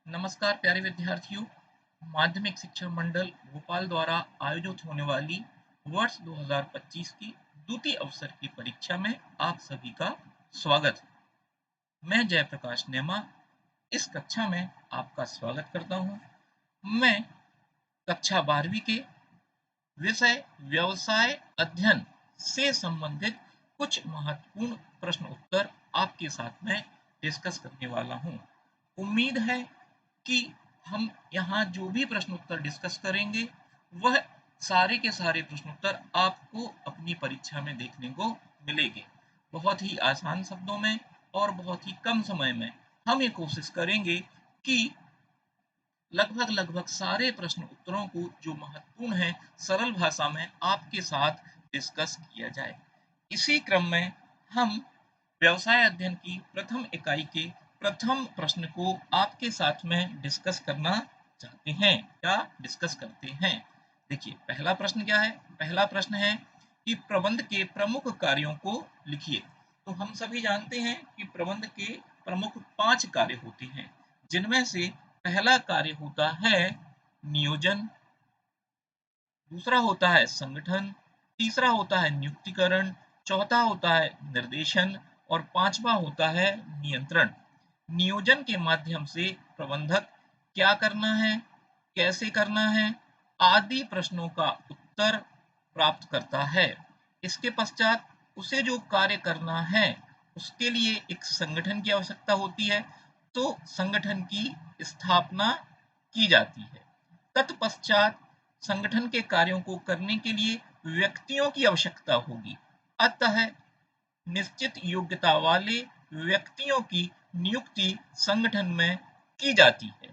नमस्कार प्यारे विद्यार्थियों। माध्यमिक शिक्षा मंडल भोपाल द्वारा आयोजित होने वाली वर्ष 2025 की द्वितीय अवसर की परीक्षा में आप सभी का स्वागत है। मैं जयप्रकाश नेमा इस कक्षा में आपका स्वागत करता हूं। मैं कक्षा 12वीं के विषय व्यवसाय अध्ययन से संबंधित कुछ महत्वपूर्ण प्रश्न उत्तर आपके साथ में डिस्कस करने वाला हूं। उम्मीद है कि हम यहाँ जो भी प्रश्न उत्तर डिस्कस करेंगे वह सारे के सारे प्रश्न उत्तर आपको अपनी परीक्षा में देखने को मिलेंगे। बहुत ही आसान शब्दों में और बहुत ही कम समय में हम ये कोशिश करेंगे कि लगभग सारे प्रश्न उत्तरों को जो महत्वपूर्ण है सरल भाषा में आपके साथ डिस्कस किया जाए। इसी क्रम में हम व्यवसाय अध्ययन की प्रथम इकाई के प्रथम प्रश्न को आपके साथ में डिस्कस करना चाहते हैं या डिस्कस करते हैं। देखिए पहला प्रश्न क्या है। पहला प्रश्न है कि प्रबंध के प्रमुख कार्यों को लिखिए। तो हम सभी जानते हैं कि प्रबंध के प्रमुख 5 कार्य होते हैं, जिनमें से पहला कार्य होता है नियोजन, दूसरा होता है संगठन, तीसरा होता है नियुक्तिकरण, चौथा होता है निर्देशन और पांचवा होता है नियंत्रण। नियोजन के माध्यम से प्रबंधक क्या करना है, कैसे करना है आदि प्रश्नों का उत्तर प्राप्त करता है। इसके पश्चात उसे जो कार्य करना है उसके लिए एक संगठन की आवश्यकता होती है, तो संगठन की स्थापना की जाती है। तत्पश्चात संगठन के कार्यों को करने के लिए व्यक्तियों की आवश्यकता होगी, अतः निश्चित योग्यता वाले व्यक्तियों की नियुक्ति संगठन में की जाती है।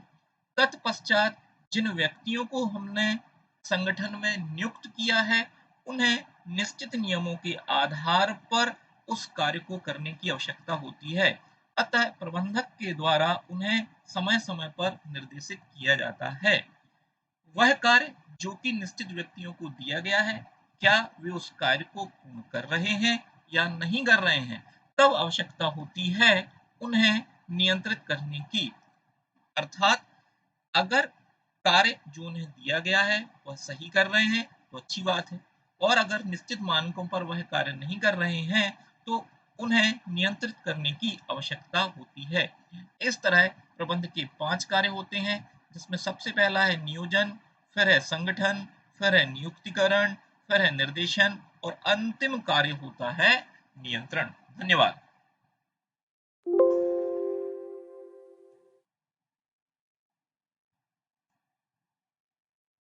तत्पश्चात जिन व्यक्तियों को हमने संगठन में नियुक्त किया है उन्हें निश्चित नियमों के आधार पर उस कार्य को करने की आवश्यकता होती है, अतः प्रबंधक के द्वारा उन्हें समय समय पर निर्देशित किया जाता है। वह कार्य जो कि निश्चित व्यक्तियों को दिया गया है, क्या वे उस कार्य को पूर्ण कर रहे हैं या नहीं कर रहे हैं, तब आवश्यकता होती है उन्हें नियंत्रित करने की। अर्थात अगर कार्य जो उन्हें दिया गया है वह सही कर रहे हैं तो अच्छी बात है, और अगर निश्चित मानकों पर वह कार्य नहीं कर रहे हैं तो उन्हें नियंत्रित करने की आवश्यकता होती है। इस तरह प्रबंध के 5 कार्य होते हैं, जिसमें सबसे पहला है नियोजन, फिर है संगठन, फिर है नियुक्तिकरण, फिर है निर्देशन और अंतिम कार्य होता है नियंत्रण। धन्यवाद।